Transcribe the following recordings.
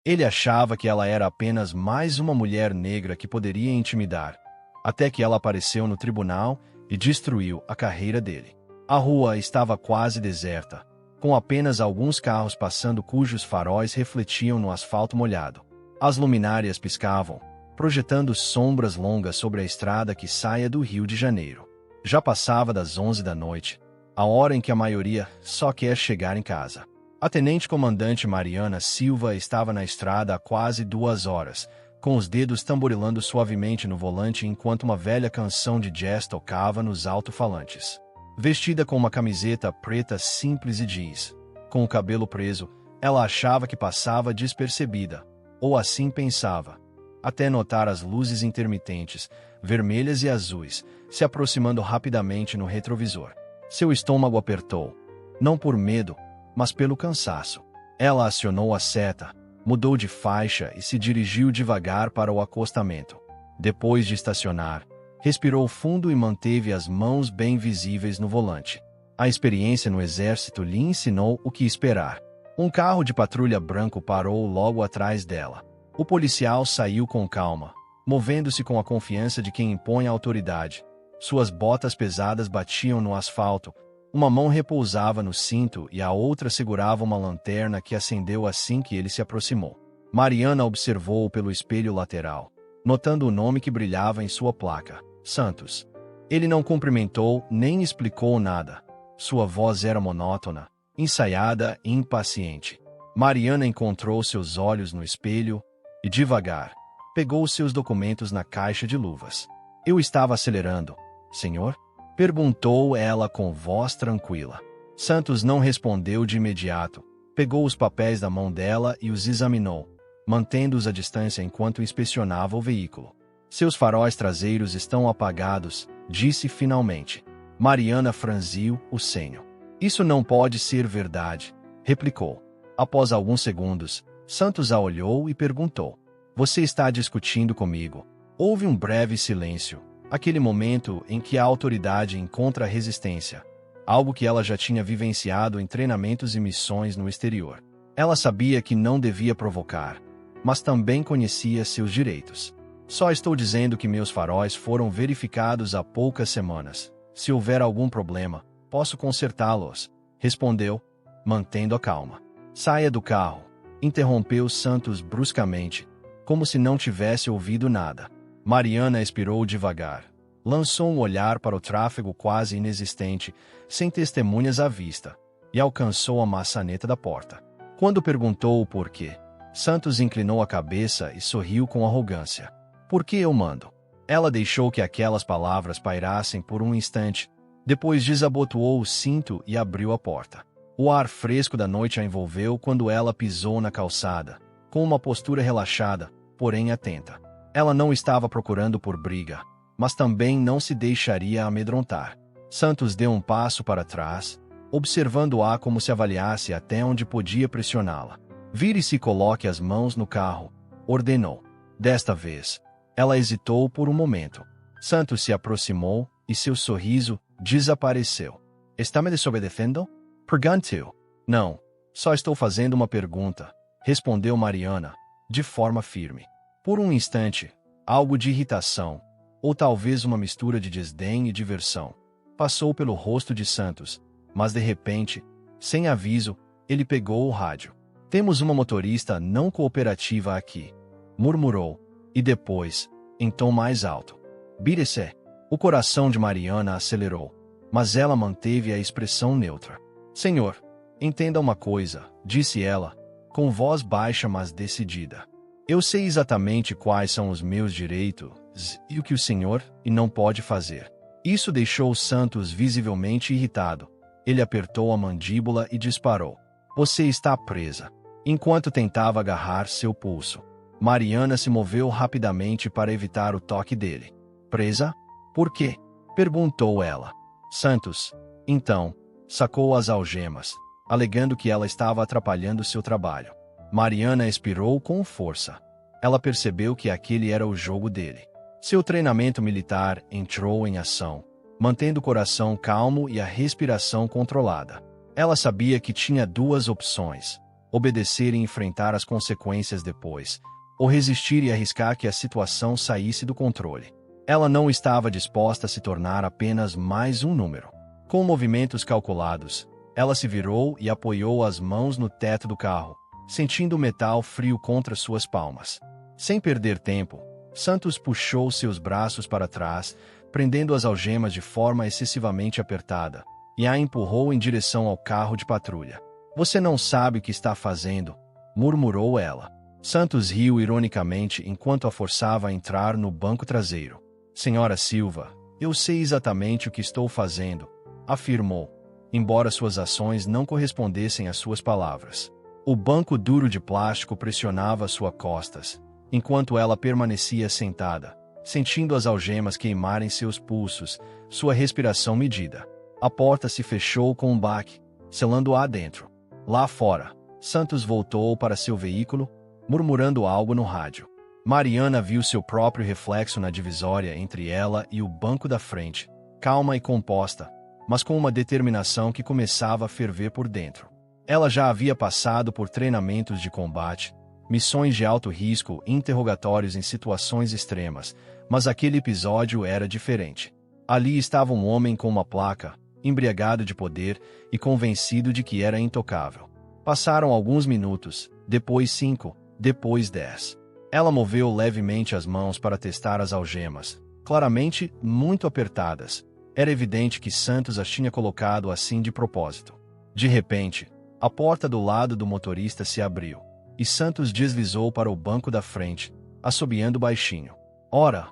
Ele achava que ela era apenas mais uma mulher negra que poderia intimidar, até que ela apareceu no tribunal e destruiu a carreira dele. A rua estava quase deserta, com apenas alguns carros passando cujos faróis refletiam no asfalto molhado. As luminárias piscavam, projetando sombras longas sobre a estrada que saia do Rio de Janeiro. Já passava das 11 da noite, a hora em que a maioria só quer chegar em casa. A tenente-comandante Mariana Silva estava na estrada há quase 2 horas, com os dedos tamborilando suavemente no volante enquanto uma velha canção de jazz tocava nos alto-falantes. Vestida com uma camiseta preta simples e jeans, com o cabelo preso, ela achava que passava despercebida, ou assim pensava, até notar as luzes intermitentes, vermelhas e azuis, se aproximando rapidamente no retrovisor. Seu estômago apertou, não por medo, mas pelo cansaço. Ela acionou a seta, mudou de faixa e se dirigiu devagar para o acostamento. Depois de estacionar, respirou fundo e manteve as mãos bem visíveis no volante. A experiência no exército lhe ensinou o que esperar. Um carro de patrulha branco parou logo atrás dela. O policial saiu com calma, movendo-se com a confiança de quem impõe a autoridade. Suas botas pesadas batiam no asfalto, uma mão repousava no cinto e a outra segurava uma lanterna que acendeu assim que ele se aproximou. Mariana observou-o pelo espelho lateral, notando o nome que brilhava em sua placa, Santos. Ele não cumprimentou nem explicou nada. Sua voz era monótona, ensaiada e impaciente. Mariana encontrou seus olhos no espelho e, devagar, pegou seus documentos na caixa de luvas. Eu estava acelerando, senhor? Perguntou ela com voz tranquila. Santos não respondeu de imediato. Pegou os papéis da mão dela e os examinou, mantendo-os à distância enquanto inspecionava o veículo. Seus faróis traseiros estão apagados, disse finalmente. Mariana franziu o senho. Isso não pode ser verdade, replicou. Após alguns segundos, Santos a olhou e perguntou: você está discutindo comigo? Houve um breve silêncio, aquele momento em que a autoridade encontra resistência, algo que ela já tinha vivenciado em treinamentos e missões no exterior. Ela sabia que não devia provocar, mas também conhecia seus direitos. Só estou dizendo que meus faróis foram verificados há poucas semanas. Se houver algum problema, posso consertá-los, respondeu, mantendo a calma. Saia do carro, interrompeu Santos bruscamente, como se não tivesse ouvido nada. Mariana expirou devagar. Lançou um olhar para o tráfego quase inexistente, sem testemunhas à vista, e alcançou a maçaneta da porta. Quando perguntou o porquê, Santos inclinou a cabeça e sorriu com arrogância. Por que eu mando? Ela deixou que aquelas palavras pairassem por um instante, depois desabotoou o cinto e abriu a porta. O ar fresco da noite a envolveu quando ela pisou na calçada, com uma postura relaxada, porém atenta. Ela não estava procurando por briga, mas também não se deixaria amedrontar. Santos deu um passo para trás, observando-a como se avaliasse até onde podia pressioná-la. Vire-se e coloque as mãos no carro, ordenou. Desta vez, ela hesitou por um momento. Santos se aproximou e seu sorriso desapareceu. Está me desobedecendo? Perguntou. Não, só estou fazendo uma pergunta, respondeu Mariana, de forma firme. Por um instante, algo de irritação, ou talvez uma mistura de desdém e diversão, passou pelo rosto de Santos, mas de repente, sem aviso, ele pegou o rádio. Temos uma motorista não cooperativa aqui, murmurou, e depois, em tom mais alto. Vire-se. O coração de Mariana acelerou, mas ela manteve a expressão neutra. Senhor, entenda uma coisa, disse ela, com voz baixa mas decidida. Eu sei exatamente quais são os meus direitos e o que o senhor não pode fazer. Isso deixou Santos visivelmente irritado. Ele apertou a mandíbula e disparou. Você está presa. Enquanto tentava agarrar seu pulso, Mariana se moveu rapidamente para evitar o toque dele. Presa? Por quê? Perguntou ela. Santos, então, sacou as algemas, alegando que ela estava atrapalhando seu trabalho. Mariana expirou com força. Ela percebeu que aquele era o jogo dele. Seu treinamento militar entrou em ação, mantendo o coração calmo e a respiração controlada. Ela sabia que tinha duas opções: obedecer e enfrentar as consequências depois, ou resistir e arriscar que a situação saísse do controle. Ela não estava disposta a se tornar apenas mais um número. Com movimentos calculados, ela se virou e apoiou as mãos no teto do carro, sentindo o metal frio contra suas palmas. Sem perder tempo, Santos puxou seus braços para trás, prendendo as algemas de forma excessivamente apertada, e a empurrou em direção ao carro de patrulha. "Você não sabe o que está fazendo", murmurou ela. Santos riu ironicamente enquanto a forçava a entrar no banco traseiro. "Senhora Silva, eu sei exatamente o que estou fazendo", afirmou, embora suas ações não correspondessem às suas palavras. O banco duro de plástico pressionava suas costas, enquanto ela permanecia sentada, sentindo as algemas queimarem seus pulsos, sua respiração medida. A porta se fechou com um baque, selando-a dentro. Lá fora, Santos voltou para seu veículo, murmurando algo no rádio. Mariana viu seu próprio reflexo na divisória entre ela e o banco da frente, calma e composta, mas com uma determinação que começava a ferver por dentro. Ela já havia passado por treinamentos de combate, missões de alto risco e interrogatórios em situações extremas, mas aquele episódio era diferente. Ali estava um homem com uma placa, embriagado de poder e convencido de que era intocável. Passaram alguns minutos, depois 5, depois 10. Ela moveu levemente as mãos para testar as algemas, claramente muito apertadas. Era evidente que Santos as tinha colocado assim de propósito. De repente, a porta do lado do motorista se abriu, e Santos deslizou para o banco da frente, assobiando baixinho. Ora,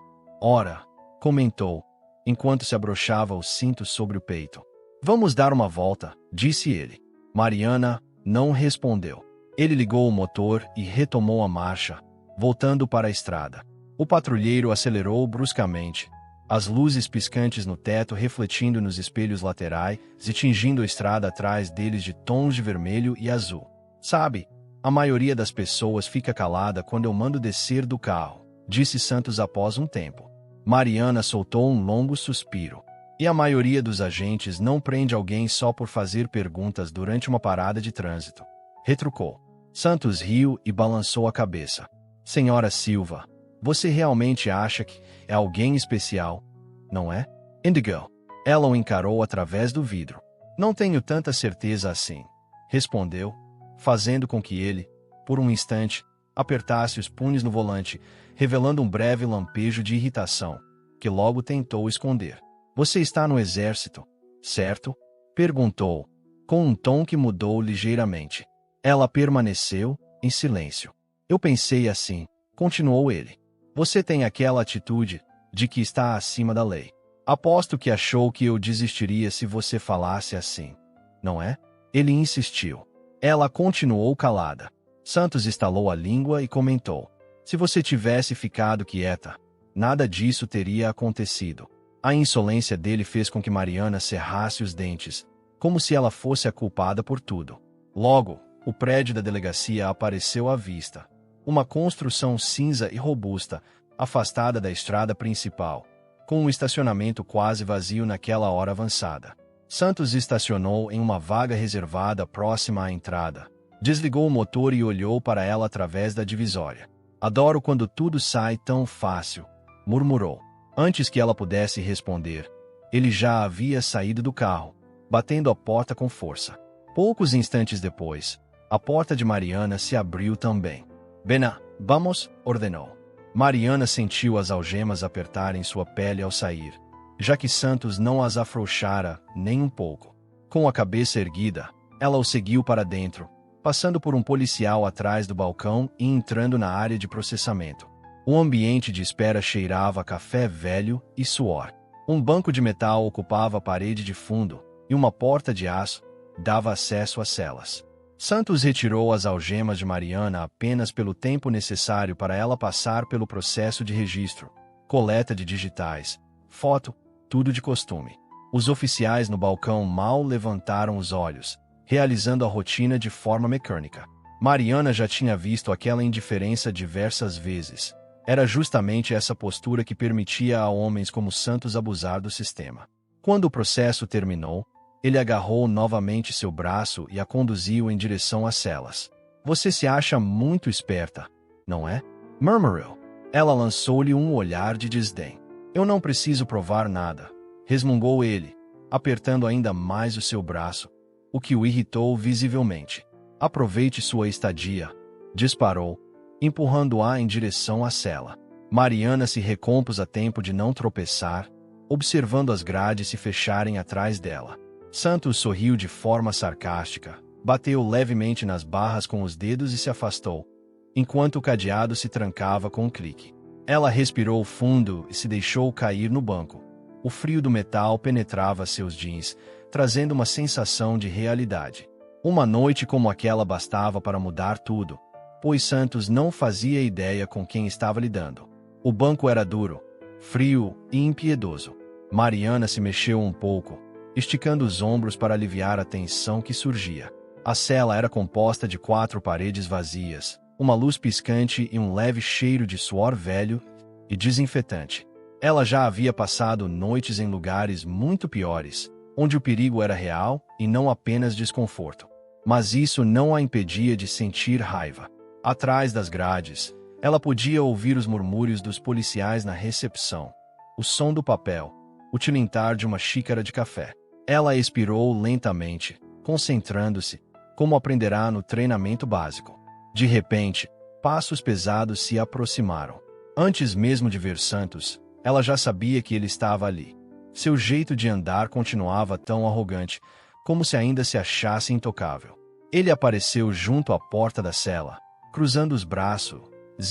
comentou, enquanto se abrochava o cinto sobre o peito. "Vamos dar uma volta", disse ele. Mariana não respondeu. Ele ligou o motor e retomou a marcha, voltando para a estrada. O patrulheiro acelerou bruscamente, as luzes piscantes no teto refletindo nos espelhos laterais e tingindo a estrada atrás deles de tons de vermelho e azul. "Sabe, a maioria das pessoas fica calada quando eu mando descer do carro", disse Santos após um tempo. Mariana soltou um longo suspiro. "E a maioria dos agentes não prende alguém só por fazer perguntas durante uma parada de trânsito", retrucou. Santos riu e balançou a cabeça. "Senhora Silva, você realmente acha que é alguém especial, não é?" "Indigo." Ela o encarou através do vidro. "Não tenho tanta certeza assim", respondeu, fazendo com que ele, por um instante, apertasse os punhos no volante, revelando um breve lampejo de irritação, que logo tentou esconder. "Você está no exército, certo?" perguntou, com um tom que mudou ligeiramente. Ela permaneceu em silêncio. "Eu pensei assim", continuou ele. "Você tem aquela atitude de que está acima da lei. Aposto que achou que eu desistiria se você falasse assim, não é?" Ele insistiu. Ela continuou calada. Santos estalou a língua e comentou: "Se você tivesse ficado quieta, nada disso teria acontecido." A insolência dele fez com que Mariana cerrasse os dentes, como se ela fosse a culpada por tudo. Logo, o prédio da delegacia apareceu à vista. Uma construção cinza e robusta, afastada da estrada principal, com um estacionamento quase vazio naquela hora avançada. Santos estacionou em uma vaga reservada próxima à entrada. Desligou o motor e olhou para ela através da divisória. "Adoro quando tudo sai tão fácil", murmurou. Antes que ela pudesse responder, ele já havia saído do carro, batendo a porta com força. Poucos instantes depois, a porta de Mariana se abriu também. "Bena, vamos", ordenou. Mariana sentiu as algemas apertarem sua pele ao sair, já que Santos não as afrouxara nem um pouco. Com a cabeça erguida, ela o seguiu para dentro, passando por um policial atrás do balcão e entrando na área de processamento. O ambiente de espera cheirava a café velho e suor. Um banco de metal ocupava a parede de fundo, e uma porta de aço dava acesso às celas. Santos retirou as algemas de Mariana apenas pelo tempo necessário para ela passar pelo processo de registro, coleta de digitais, foto, tudo de costume. Os oficiais no balcão mal levantaram os olhos, realizando a rotina de forma mecânica. Mariana já tinha visto aquela indiferença diversas vezes. Era justamente essa postura que permitia a homens como Santos abusar do sistema. Quando o processo terminou, ele agarrou novamente seu braço e a conduziu em direção às celas. Você se acha muito esperta, não é? Murmurou. Ela lançou-lhe um olhar de desdém. Eu não preciso provar nada, resmungou ele, apertando ainda mais o seu braço, o que o irritou visivelmente. Aproveite sua estadia, disparou, empurrando-a em direção à cela. Mariana se recompôs a tempo de não tropeçar, observando as grades se fecharem atrás dela. Santos sorriu de forma sarcástica, bateu levemente nas barras com os dedos e se afastou, enquanto o cadeado se trancava com um clique. Ela respirou fundo e se deixou cair no banco. O frio do metal penetrava seus jeans, trazendo uma sensação de realidade. Uma noite como aquela bastava para mudar tudo, pois Santos não fazia ideia com quem estava lidando. O banco era duro, frio e impiedoso. Mariana se mexeu um pouco, esticando os ombros para aliviar a tensão que surgia. A cela era composta de 4 paredes vazias, uma luz piscante e um leve cheiro de suor velho e desinfetante. Ela já havia passado noites em lugares muito piores, onde o perigo era real e não apenas desconforto. Mas isso não a impedia de sentir raiva. Atrás das grades, ela podia ouvir os murmúrios dos policiais na recepção, o som do papel, o tilintar de uma xícara de café. Ela expirou lentamente, concentrando-se, como aprenderá no treinamento básico. De repente, passos pesados se aproximaram. Antes mesmo de ver Santos, ela já sabia que ele estava ali. Seu jeito de andar continuava tão arrogante, como se ainda se achasse intocável. Ele apareceu junto à porta da cela, cruzando os braços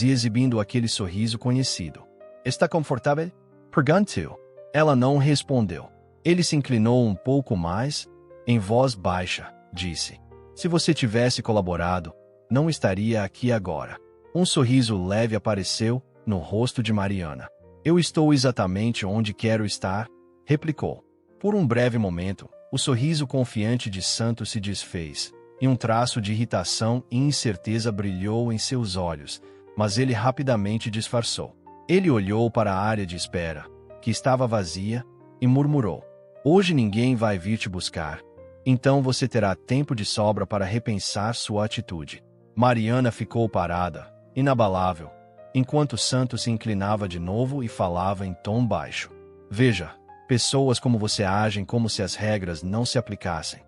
e exibindo aquele sorriso conhecido. Está confortável? Perguntou. Ela não respondeu. Ele se inclinou um pouco mais, em voz baixa, disse: Se você tivesse colaborado, não estaria aqui agora. Um sorriso leve apareceu no rosto de Mariana. Eu estou exatamente onde quero estar, replicou. Por um breve momento, o sorriso confiante de Santos se desfez, e um traço de irritação e incerteza brilhou em seus olhos, mas ele rapidamente disfarçou. Ele olhou para a área de espera, que estava vazia, e murmurou: Hoje ninguém vai vir te buscar, então você terá tempo de sobra para repensar sua atitude. Mariana ficou parada, inabalável, enquanto Santos se inclinava de novo e falava em tom baixo. Veja, pessoas como você agem como se as regras não se aplicassem.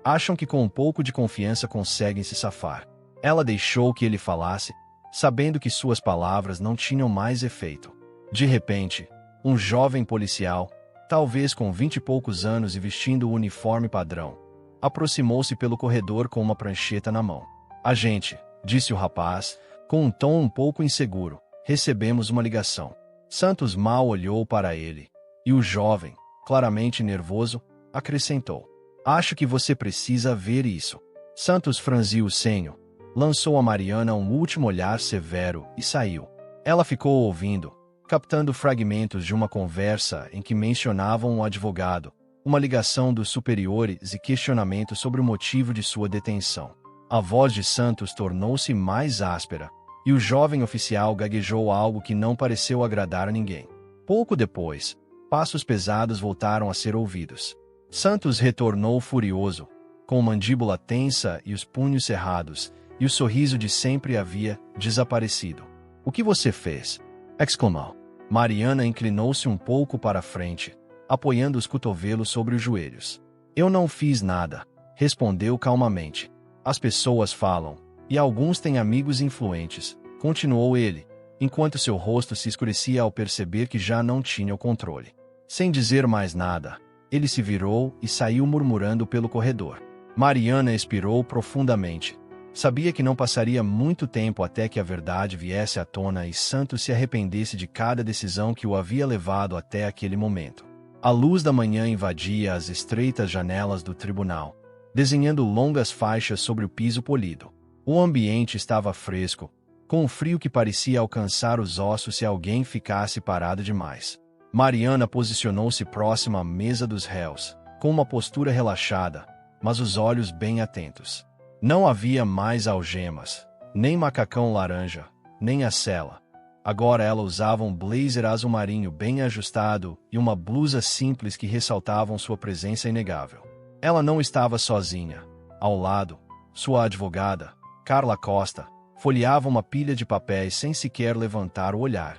Acham que com um pouco de confiança conseguem se safar. Ela deixou que ele falasse, sabendo que suas palavras não tinham mais efeito. De repente, um jovem policial, talvez com 20 e poucos anos e vestindo o uniforme padrão, aproximou-se pelo corredor com uma prancheta na mão. Agente, disse o rapaz, com um tom um pouco inseguro, recebemos uma ligação. Santos mal olhou para ele, e o jovem, claramente nervoso, acrescentou: Acho que você precisa ver isso. Santos franziu o senho, lançou a Mariana um último olhar severo e saiu. Ela ficou ouvindo, captando fragmentos de uma conversa em que mencionavam um advogado, uma ligação dos superiores e questionamentos sobre o motivo de sua detenção. A voz de Santos tornou-se mais áspera, e o jovem oficial gaguejou algo que não pareceu agradar a ninguém. Pouco depois, passos pesados voltaram a ser ouvidos. Santos retornou furioso, com a mandíbula tensa e os punhos cerrados, e o sorriso de sempre havia desaparecido. O que você fez? Exclamou. Mariana inclinou-se um pouco para a frente, apoiando os cotovelos sobre os joelhos. Eu não fiz nada, respondeu calmamente. As pessoas falam, e alguns têm amigos influentes, continuou ele, enquanto seu rosto se escurecia ao perceber que já não tinha o controle. Sem dizer mais nada, ele se virou e saiu murmurando pelo corredor. Mariana expirou profundamente. Sabia que não passaria muito tempo até que a verdade viesse à tona e Santos se arrependesse de cada decisão que o havia levado até aquele momento. A luz da manhã invadia as estreitas janelas do tribunal, desenhando longas faixas sobre o piso polido. O ambiente estava fresco, com um frio que parecia alcançar os ossos se alguém ficasse parado demais. Mariana posicionou-se próxima à mesa dos réus, com uma postura relaxada, mas os olhos bem atentos. Não havia mais algemas, nem macacão laranja, nem a cela. Agora ela usava um blazer azul marinho bem ajustado e uma blusa simples que ressaltavam sua presença inegável. Ela não estava sozinha. Ao lado, sua advogada, Carla Costa folheava uma pilha de papéis sem sequer levantar o olhar,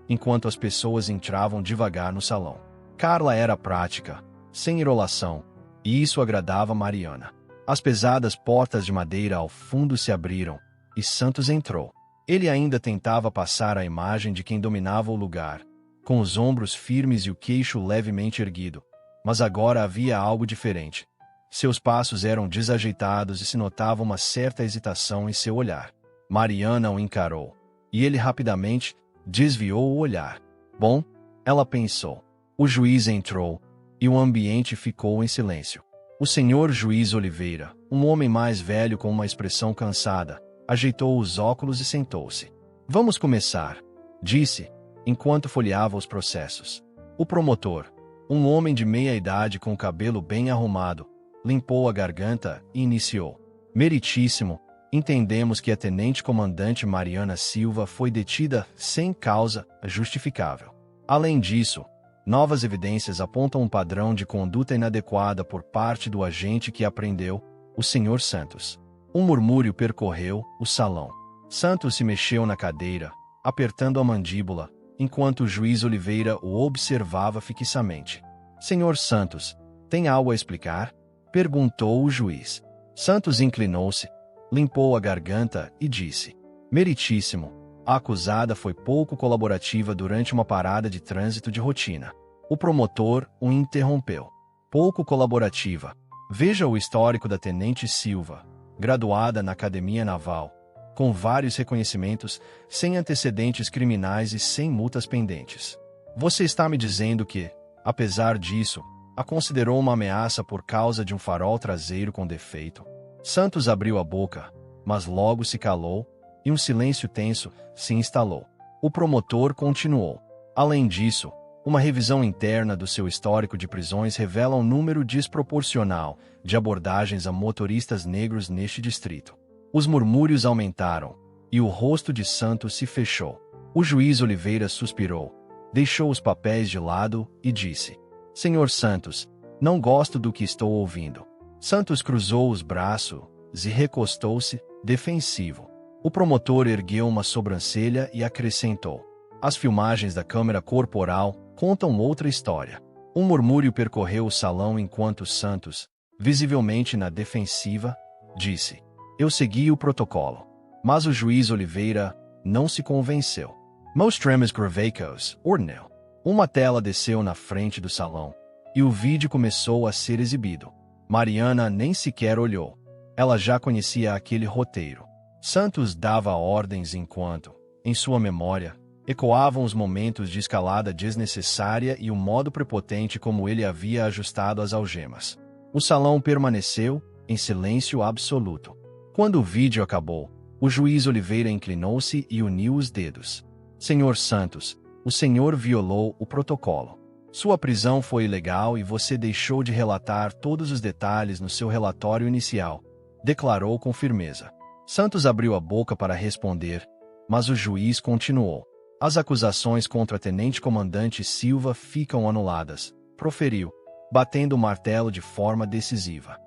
enquanto as pessoas entravam devagar no salão. Carla era prática, sem enrolação, e isso agradava Mariana. As pesadas portas de madeira ao fundo se abriram, e Santos entrou. Ele ainda tentava passar a imagem de quem dominava o lugar, com os ombros firmes e o queixo levemente erguido, mas agora havia algo diferente. Seus passos eram desajeitados e se notava uma certa hesitação em seu olhar. Mariana o encarou, e ele rapidamente desviou o olhar. Bom, ela pensou. O juiz entrou, e o ambiente ficou em silêncio. O senhor juiz Oliveira, um homem mais velho com uma expressão cansada, ajeitou os óculos e sentou-se. Vamos começar, disse, enquanto folheava os processos. O promotor, um homem de meia idade com o cabelo bem arrumado, limpou a garganta e iniciou. Meritíssimo, entendemos que a tenente-comandante Mariana Silva foi detida sem causa justificável. Além disso, novas evidências apontam um padrão de conduta inadequada por parte do agente que a prendeu, o Sr. Santos. Um murmúrio percorreu o salão. Santos se mexeu na cadeira, apertando a mandíbula, enquanto o juiz Oliveira o observava fixamente. Sr. Santos, tem algo a explicar? Perguntou o juiz. Santos inclinou-se, limpou a garganta e disse: Meritíssimo, a acusada foi pouco colaborativa durante uma parada de trânsito de rotina. O promotor o interrompeu. Pouco colaborativa. Veja o histórico da Tenente Silva, graduada na Academia Naval, com vários reconhecimentos, sem antecedentes criminais e sem multas pendentes. Você está me dizendo que, apesar disso, a considerou uma ameaça por causa de um farol traseiro com defeito? Santos abriu a boca, mas logo se calou, e um silêncio tenso se instalou. O promotor continuou. Além disso, uma revisão interna do seu histórico de prisões revela um número desproporcional de abordagens a motoristas negros neste distrito. Os murmúrios aumentaram, e o rosto de Santos se fechou. O juiz Oliveira suspirou, deixou os papéis de lado e disse: Senhor Santos, não gosto do que estou ouvindo. Santos cruzou os braços e recostou-se, defensivo. O promotor ergueu uma sobrancelha e acrescentou: As filmagens da câmera corporal contam outra história. Um murmúrio percorreu o salão enquanto Santos, visivelmente na defensiva, disse: Eu segui o protocolo. Mas o juiz Oliveira não se convenceu. Mostremos gravecos, ordenou. Uma tela desceu na frente do salão, e o vídeo começou a ser exibido. Mariana nem sequer olhou. Ela já conhecia aquele roteiro. Santos dava ordens enquanto, em sua memória, ecoavam os momentos de escalada desnecessária e o modo prepotente como ele havia ajustado as algemas. O salão permaneceu em silêncio absoluto. Quando o vídeo acabou, o juiz Oliveira inclinou-se e uniu os dedos. Senhor Santos, o senhor violou o protocolo. Sua prisão foi ilegal e você deixou de relatar todos os detalhes no seu relatório inicial, declarou com firmeza. Santos abriu a boca para responder, mas o juiz continuou. As acusações contra a tenente-comandante Silva ficam anuladas, proferiu, batendo o martelo de forma decisiva.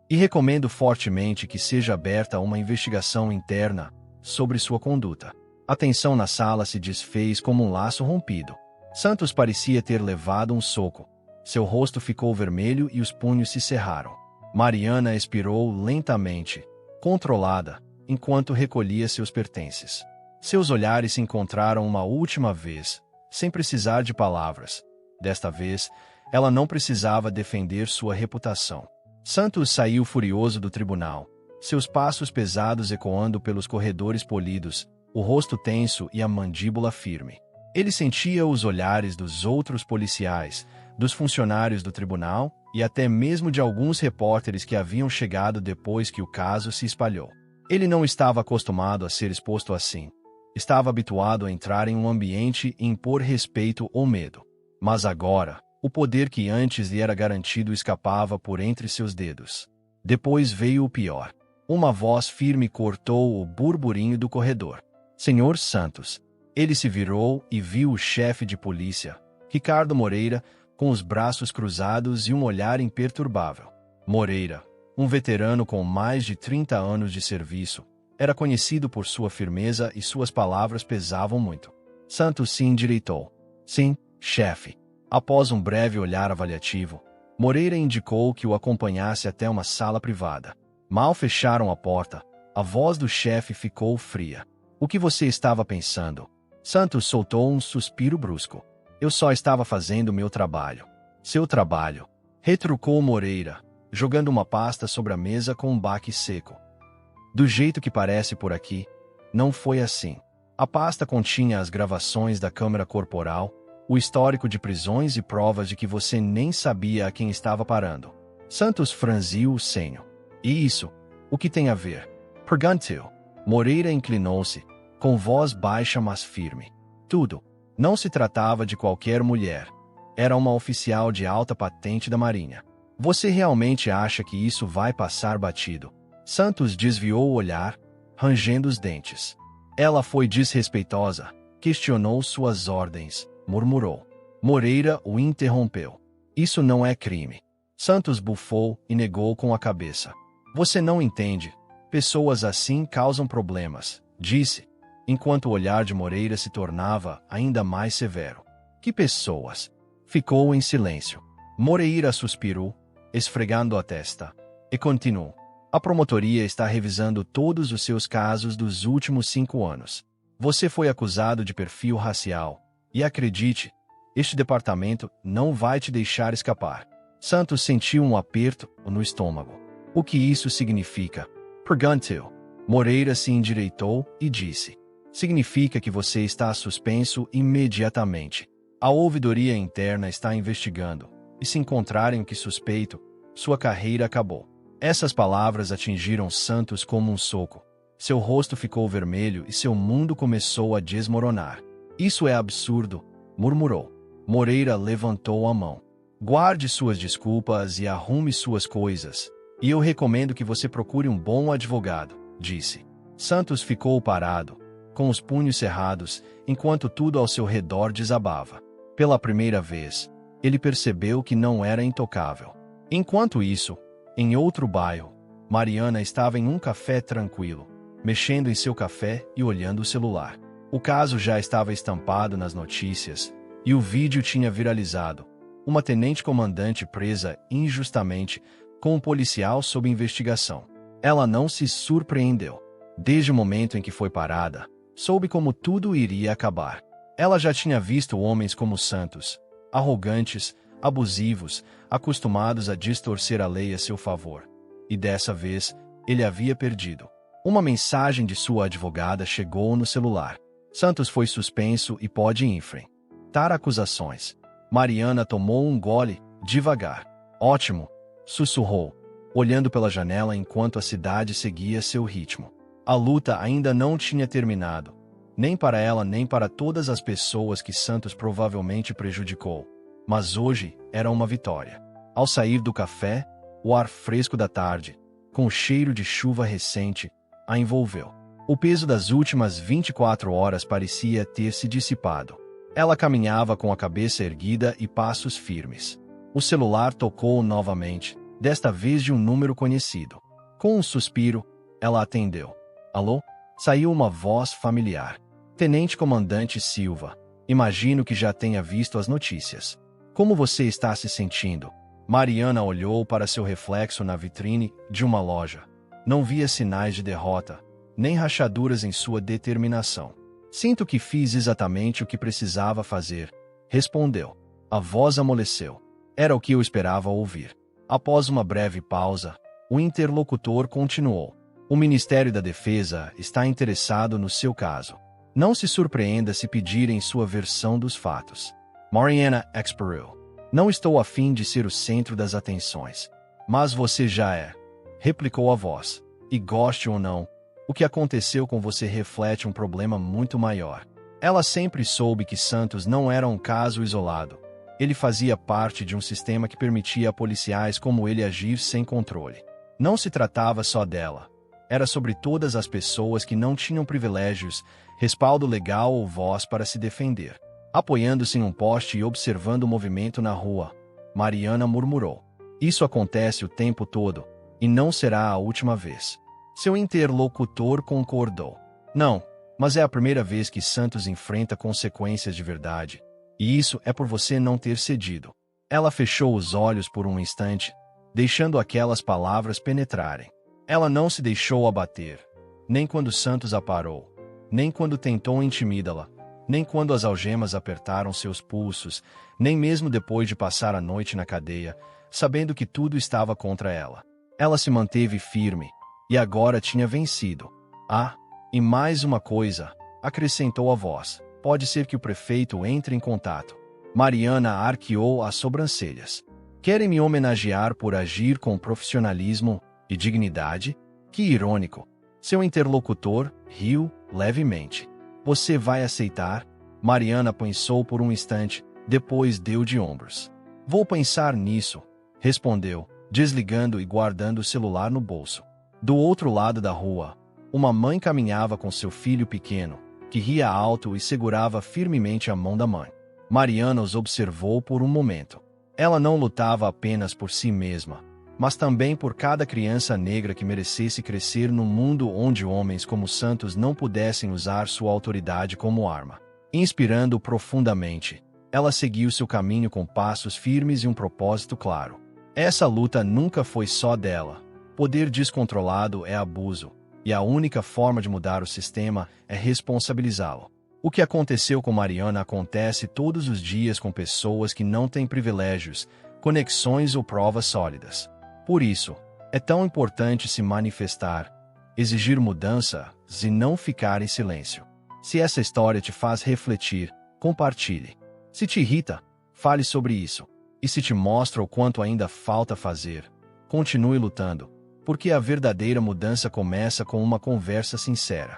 E recomendo fortemente que seja aberta uma investigação interna sobre sua conduta. A tensão na sala se desfez como um laço rompido. Santos parecia ter levado um soco. Seu rosto ficou vermelho e os punhos se cerraram. Mariana expirou lentamente, controlada, enquanto recolhia seus pertences. Seus olhares se encontraram uma última vez, sem precisar de palavras. Desta vez, ela não precisava defender sua reputação. Santos saiu furioso do tribunal, seus passos pesados ecoando pelos corredores polidos, o rosto tenso e a mandíbula firme. Ele sentia os olhares dos outros policiais, dos funcionários do tribunal e até mesmo de alguns repórteres que haviam chegado depois que o caso se espalhou. Ele não estava acostumado a ser exposto assim. Estava habituado a entrar em um ambiente e impor respeito ou medo. Mas agora, o poder que antes lhe era garantido escapava por entre seus dedos. Depois veio o pior. Uma voz firme cortou o burburinho do corredor. Senhor Santos. Ele se virou e viu o chefe de polícia, Ricardo Moreira, com os braços cruzados e um olhar imperturbável. Moreira, um veterano com mais de 30 anos de serviço, Era conhecido por sua firmeza e suas palavras pesavam muito. Santos se endireitou. Sim, chefe. Após um breve olhar avaliativo, Moreira indicou que o acompanhasse até uma sala privada. Mal fecharam a porta, a voz do chefe ficou fria. O que você estava pensando? Santos soltou um suspiro brusco. Eu só estava fazendo meu trabalho. Seu trabalho, retrucou Moreira, jogando uma pasta sobre a mesa com um baque seco. Do jeito que parece por aqui, não foi assim. A pasta continha as gravações da câmera corporal, o histórico de prisões e provas de que você nem sabia a quem estava parando. Santos franziu o senho. E isso, o que tem a ver? Perguntou. Moreira inclinou-se, com voz baixa mas firme. Tudo. Não se tratava de qualquer mulher. Era uma oficial de alta patente da Marinha. Você realmente acha que isso vai passar batido? Santos desviou o olhar, rangendo os dentes. Ela foi desrespeitosa, questionou suas ordens, murmurou. Moreira o interrompeu. Isso não é crime. Santos bufou e negou com a cabeça. Você não entende. Pessoas assim causam problemas, disse, enquanto o olhar de Moreira se tornava ainda mais severo. Que pessoas? Ficou em silêncio. Moreira suspirou, esfregando a testa, e continuou. A promotoria está revisando todos os seus casos dos últimos 5 anos. Você foi acusado de perfil racial, e acredite, este departamento não vai te deixar escapar. Santos sentiu um aperto no estômago. O que isso significa? Perguntou. Moreira se endireitou e disse. Significa que você está suspenso imediatamente. A ouvidoria interna está investigando, e se encontrarem o que suspeito, sua carreira acabou. Essas palavras atingiram Santos como um soco. Seu rosto ficou vermelho e seu mundo começou a desmoronar. Isso é absurdo, murmurou. Moreira levantou a mão. Guarde suas desculpas e arrume suas coisas. E eu recomendo que você procure um bom advogado, disse. Santos ficou parado, com os punhos cerrados, enquanto tudo ao seu redor desabava. Pela primeira vez, ele percebeu que não era intocável. Enquanto isso, em outro bairro, Mariana estava em um café tranquilo, mexendo em seu café e olhando o celular. O caso já estava estampado nas notícias, e o vídeo tinha viralizado. Uma tenente-comandante presa injustamente, com um policial sob investigação. Ela não se surpreendeu. Desde o momento em que foi parada, soube como tudo iria acabar. Ela já tinha visto homens como Santos, arrogantes, abusivos, acostumados a distorcer a lei a seu favor. E dessa vez, ele havia perdido. Uma mensagem de sua advogada chegou no celular. Santos foi suspenso e pode enfrentar acusações. Mariana tomou um gole, devagar. Ótimo, sussurrou, olhando pela janela enquanto a cidade seguia seu ritmo. A luta ainda não tinha terminado, nem para ela nem para todas as pessoas que Santos provavelmente prejudicou. Mas hoje era uma vitória. Ao sair do café, o ar fresco da tarde, com o cheiro de chuva recente, a envolveu. O peso das últimas 24 horas parecia ter se dissipado. Ela caminhava com a cabeça erguida e passos firmes. O celular tocou novamente, desta vez de um número conhecido. Com um suspiro, ela atendeu. Alô? Saiu uma voz familiar. Tenente-comandante Silva. Imagino que já tenha visto as notícias. Como você está se sentindo? Mariana olhou para seu reflexo na vitrine de uma loja. Não via sinais de derrota, nem rachaduras em sua determinação. Sinto que fiz exatamente o que precisava fazer, respondeu. A voz amoleceu. Era o que eu esperava ouvir. Após uma breve pausa, o interlocutor continuou. O Ministério da Defesa está interessado no seu caso. Não se surpreenda se pedirem sua versão dos fatos. Mariana expirou. Não estou afim de ser o centro das atenções. Mas você já é, replicou a voz. E goste ou não, o que aconteceu com você reflete um problema muito maior. Ela sempre soube que Santos não era um caso isolado. Ele fazia parte de um sistema que permitia a policiais como ele agir sem controle. Não se tratava só dela. Era sobre todas as pessoas que não tinham privilégios, respaldo legal ou voz para se defender. Apoiando-se em um poste e observando o movimento na rua, Mariana murmurou. Isso acontece o tempo todo, e não será a última vez. Seu interlocutor concordou. Não, mas é a primeira vez que Santos enfrenta consequências de verdade. E isso é por você não ter cedido. Ela fechou os olhos por um instante, deixando aquelas palavras penetrarem. Ela não se deixou abater, nem quando Santos a parou, nem quando tentou intimidá-la, nem quando as algemas apertaram seus pulsos, nem mesmo depois de passar a noite na cadeia, sabendo que tudo estava contra ela. Ela se manteve firme, e agora tinha vencido. Ah, e mais uma coisa, acrescentou a voz. Pode ser que o prefeito entre em contato. Mariana arqueou as sobrancelhas. Querem me homenagear por agir com profissionalismo e dignidade? Que irônico. Seu interlocutor riu levemente. Você vai aceitar? Mariana pensou por um instante, depois deu de ombros. Vou pensar nisso, respondeu, desligando e guardando o celular no bolso. Do outro lado da rua, uma mãe caminhava com seu filho pequeno, que ria alto e segurava firmemente a mão da mãe. Mariana os observou por um momento. Ela não lutava apenas por si mesma, mas também por cada criança negra que merecesse crescer num mundo onde homens como Santos não pudessem usar sua autoridade como arma. Inspirando profundamente, ela seguiu seu caminho com passos firmes e um propósito claro. Essa luta nunca foi só dela. Poder descontrolado é abuso, e a única forma de mudar o sistema é responsabilizá-lo. O que aconteceu com Mariana acontece todos os dias com pessoas que não têm privilégios, conexões ou provas sólidas. Por isso, é tão importante se manifestar, exigir mudanças e não ficar em silêncio. Se essa história te faz refletir, compartilhe. Se te irrita, fale sobre isso. E se te mostra o quanto ainda falta fazer, continue lutando, porque a verdadeira mudança começa com uma conversa sincera.